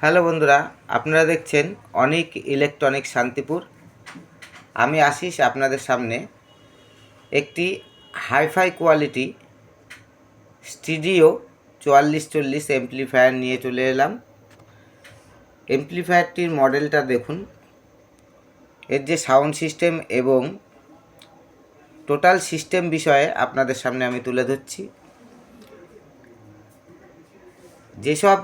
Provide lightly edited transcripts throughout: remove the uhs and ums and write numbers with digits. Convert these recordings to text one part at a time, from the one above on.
Hello বন্ধুরা, আপনারা দেখছেন অনিক ইলেকট্রনিক শান্তিপুর। আমি আশিস আপনাদের সামনে একটি হাইফাই কোয়ালিটি স্টুডিও 4440 এমপ্লিফায়ার নিয়ে চলে এলাম। এমপ্লিফায়ারটির মডেলটা দেখুন, এর যে সাউন্ড সিস্টেম এবং টোটাল সিস্টেম বিষয়ে আপনাদের সামনে আমি তুলে ধরছি। যেসব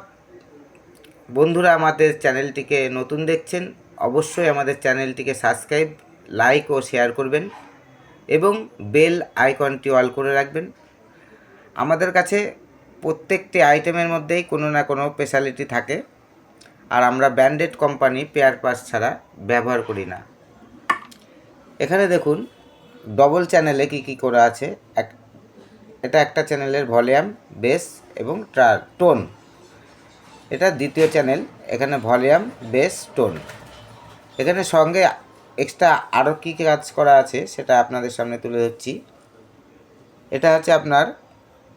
বন্ধুরা আমাদের চ্যানেলটিকে নতুন দেখছেন, অবশ্যই আমাদের চ্যানেলটিকে সাবস্ক্রাইব, লাইক ও শেয়ার করবেন এবং বেল আইকনটি অল করে রাখবেন। আমাদের কাছে প্রত্যেকটি আইটেমের মধ্যেই কোনো না কোনো স্পেশালিটি থাকে, আর আমরা ব্র্যান্ডেড কোম্পানি পেয়ার পার্টস ছাড়া ব্যবহার করি না। এখানে দেখুন ডবল চ্যানেলে কি করা আছে। এটা একটা চ্যানেলের ভলিউম, বেস এবং টোন। এটা দ্বিতীয় চ্যানেল, এখানে ভলিউম, বেস, টোন। এখানে সঙ্গে এক্সট্রা আরও কী কাজ করা আছে সেটা আপনাদের সামনে তুলে ধরছি। এটা হচ্ছে আপনার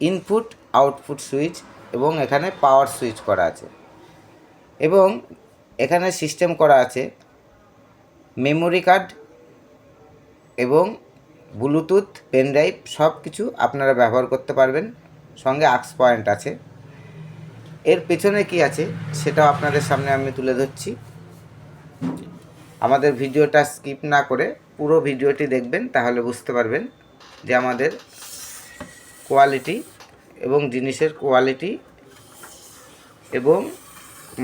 ইনপুট আউটপুট সুইচ এবং এখানে পাওয়ার সুইচ করা আছে, এবং এখানে সিস্টেম করা আছে মেমোরি কার্ড এবং ব্লুটুথ, পেনড্রাইভ, সব কিছু আপনারা ব্যবহার করতে পারবেন। সঙ্গে আক্স পয়েন্ট আছে। এর পেছনে কি আছে সেটাও আপনাদের সামনে আমি তুলে ধরছি। আমাদের ভিডিওটা স্কিপ না করে পুরো ভিডিওটি দেখবেন, তাহলে বুঝতে পারবেন যে আমাদের কোয়ালিটি এবং জিনিসের কোয়ালিটি এবং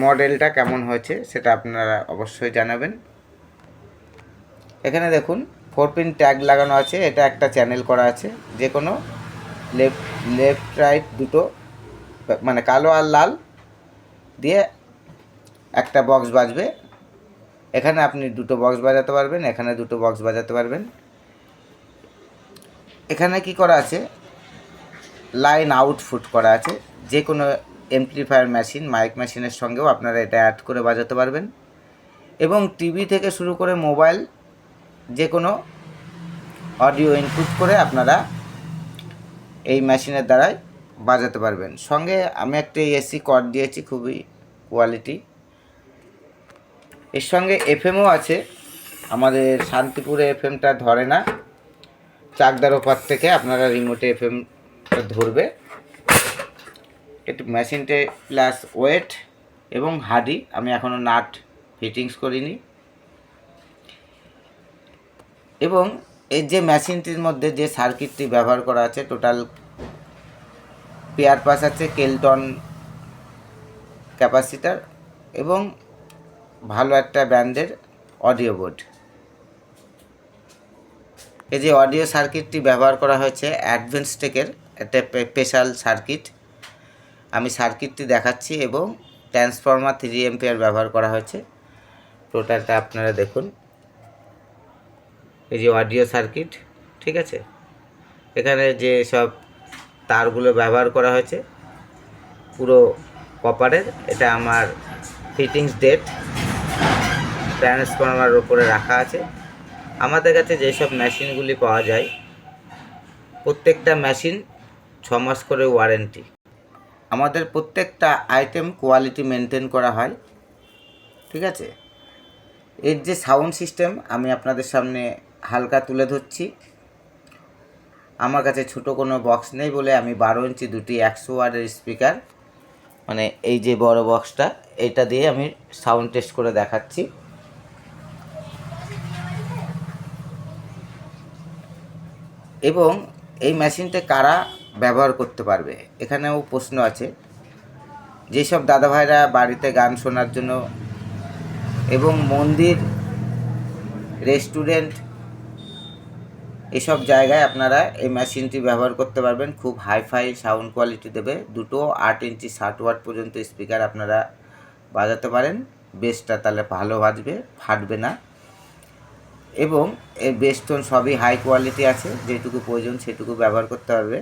মডেলটা কেমন হয়েছে সেটা আপনারা অবশ্যই জানাবেন। এখানে দেখুন 4 পিন ট্যাগ লাগানো আছে। এটা একটা চ্যানেল করা আছে, যে কোনো লেফট রাইট দুটো, মানে কালো আর লাল দিয়ে একটা বক্স বাজবে। এখানে আপনি দুটো বক্স বাজাতে পারবেন, এখানে দুটো বক্স বাজাতে পারবেন। এখানে কি করা আছে, লাইন আউটপুট করা আছে। যে কোনো এমপ্লিফায়ার মেশিন, মাইক মেশিনের সঙ্গেও আপনারা এটা অ্যাড করে বাজাতে পারবেন, এবং টিভি থেকে শুরু করে মোবাইল, যে কোনো অডিও ইনপুট করে আপনারা এই মেশিনের দ্বারাই বাজাতে পারবেন। সঙ্গে আমি একটা এসি কর্ড দিয়েছি, খুবই কোয়ালিটি। এর সঙ্গে এফএমও আছে। আমাদের শান্তিপুরে এফএমটা ধরে না, চাকদার ওপার থেকে আপনারা রিমোটে এফএমটা ধরবে। একটু মেশিনটে প্লাস ওয়েট এবং হাডি, আমি এখনও নাট ফিটিংস করিনি। এবং এই যে মেশিনটির মধ্যে যে সার্কিটটি ব্যবহার করা আছে, টোটাল পেয়ার পাস আছে কেলটন ক্যাপাসিটার এবং ভালো একটা ব্র্যান্ডের অডিও বোর্ড। এই যে অডিও সার্কিটটি ব্যবহার করা হয়েছে অ্যাডভেন্স টেকের একটা স্পেশাল সার্কিট। আমি সার্কিটটি দেখাচ্ছি, এবং ট্রান্সফর্মার 3 এম্পিয়ার ব্যবহার করা হয়েছে। টোটালটা আপনারা দেখুন। এই যে অডিও সার্কিট, ঠিক আছে। এখানে যে সব তারগুলো ব্যবহার করা হয়েছে পুরো কপারের। এটা আমার ফিটিংস ডেট ট্রান্সফর্মার ওপরে রাখা আছে। আমাদের কাছে যেসব মেশিনগুলি পাওয়া যায়, প্রত্যেকটা মেশিন 6 মাস করে ওয়ারেন্টি। আমাদের প্রত্যেকটা আইটেম কোয়ালিটি মেনটেন করা হয়, ঠিক আছে। এর যে সাউন্ড সিস্টেম আমি আপনাদের সামনে হালকা তুলে ধরছি। আমার কাছে ছোটো কোনো বক্স নেই বলে আমি 12 ইঞ্চি দুটি 100 ওয়াটের স্পিকার, মানে এই যে বড় বক্সটা, এইটা দিয়ে আমি সাউন্ড টেস্ট করে দেখাচ্ছি। এবং এই মেশিনটা কারা ব্যবহার করতে পারবে, এখানেও প্রশ্ন আছে। যেসব দাদাভাইরা বাড়িতে গান শোনার জন্য এবং মন্দির, রেস্টুরেন্ট, এসব জায়গায় আপনারা এই মেশিনটি ব্যবহার করতে পারবেন। খুব হাইফাই সাউন্ড কোয়ালিটি দেবে। দুটো 8 ইঞ্চি 60 ওয়াট পর্যন্ত স্পিকার আপনারা বাজাতে পারেন। বেসটা তাহলে ভালো বাজবে, ফাটবে না। এবং এই বেস টোন সবই হাই কোয়ালিটি আছে, যেটুকু প্রয়োজন সেটুকু ব্যবহার করতে পারবে।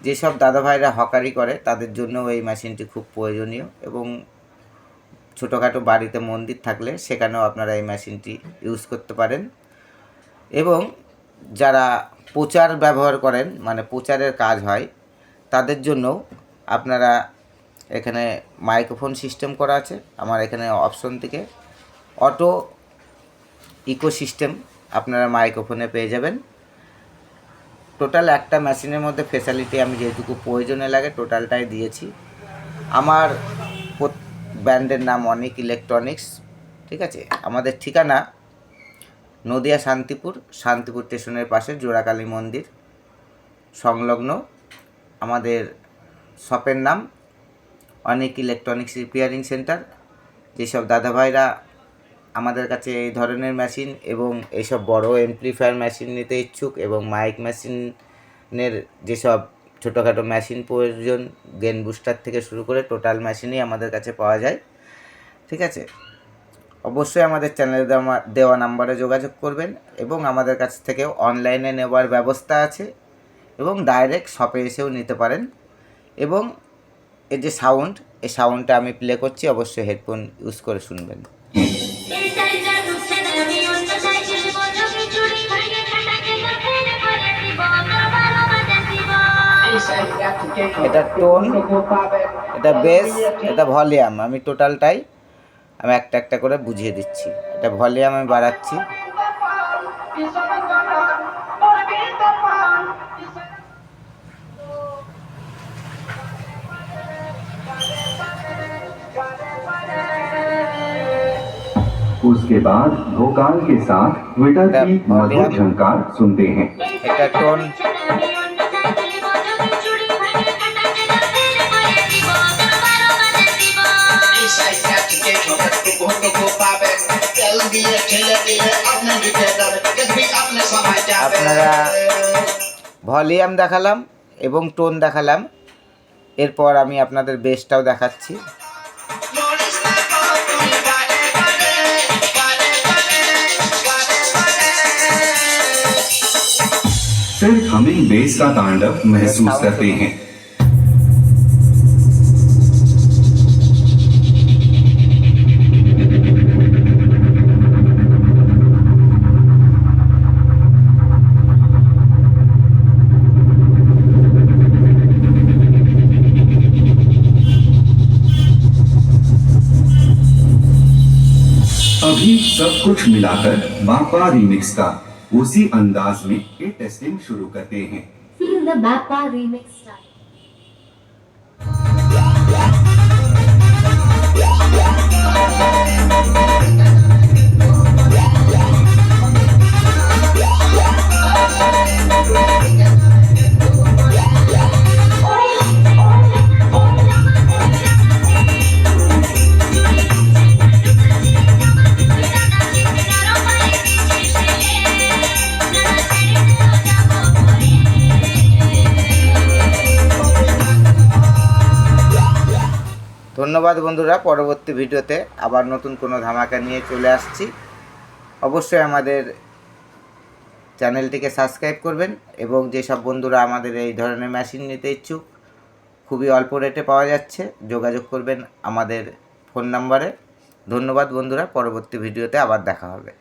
যেসব দাদাভাইরা হকারি করে তাদের জন্যও এই মেশিনটি খুব প্রয়োজনীয়, এবং ছোটোখাটো বাড়িতে মন্দির থাকলে সেখানেও আপনারা এই মেশিনটি ইউজ করতে পারেন। এবং যারা প্রচার ব্যবহার করেন, মানে প্রচারের কাজ হয়, তাদের জন্যও আপনারা এখানে মাইক্রোফোন সিস্টেম করা আছে। আমার এখানে অপশন থেকে অটো ইকো সিস্টেম আপনারা মাইক্রোফোনে পেয়ে যাবেন। টোটাল একটা মেশিনের মধ্যে ফেসিলিটি আমি যেটুকু প্রয়োজনে লাগে টোটালটাই দিয়েছি। আমার ব্র্যান্ডের নাম অনিক ইলেকট্রনিক্স, ঠিক আছে। আমাদের ঠিকানা নদিয়া শান্তিপুর স্টেশনের পাশে জোড়াকালী মন্দির সংলগ্ন। আমাদের শপের নাম অনিক ইলেকট্রনিক্স রিপেয়ারিং সেন্টার। যেসব দাদাভাইরা আমাদের কাছে এই ধরনের মেশিন এবং এইসব বড় এমপ্লিফায়ার মেশিন নিতে ইচ্ছুক এবং মাইক মেশিনের যেসব ছোটোখাটো মেশিন প্রয়োজন, গেন বুস্টার থেকে শুরু করে টোটাল মেশিনই আমাদের কাছে পাওয়া যায়, ঠিক আছে। অবশ্যই আমাদের চ্যানেলে দেওয়া নাম্বারে যোগাযোগ করবেন এবং আমাদের কাছ থেকে অনলাইনে নেওয়ার ব্যবস্থা আছে এবং ডাইরেক্ট শপে এসেও নিতে পারেন। এবং এই যে সাউন্ড, এই সাউন্ডটা আমি প্লে করছি, অবশ্যই হেডফোন ইউজ করে শুনবেন। এটা টোন, এটা বেস, এটা ভলিউম। আমি টোটালটাই আমি একটা একটা করে বুঝিয়ে দিচ্ছি। এটা ভলিউম আমি বাড়াচ্ছি। उसके बाद भोकाल के साथ ट्विटर की मधुर झंकार सुनते हैं। এটা টোন, আপনারা ভলিউম দেখালাম এবং টোন দেখালাম। এরপর আমি আপনাদের বেসটাও দেখাচ্ছি। सिर्फ हमिंग बेस का तांडव महसूस करते हैं। अभी सब कुछ मिलाकर बापा रीमिक्स का उसी अंदाज में ये टेस्टिंग शुरू करते हैं। Feel the Bappa remix style. ধন্যবাদ বন্ধুরা। পরবর্তী ভিডিওতে আবার নতুন কোনো ধামাকা নিয়ে চলে আসছি। অবশ্যই আমাদের চ্যানেলটিকে সাবস্ক্রাইব করবেন এবং যেসব বন্ধুরা আমাদের এই ধরনের মেশিন নিতে ইচ্ছুক, খুবই অল্প রেটে পাওয়া যাচ্ছে, যোগাযোগ করবেন আমাদের ফোন নাম্বারে। ধন্যবাদ বন্ধুরা, পরবর্তী ভিডিওতে আবার দেখা হবে।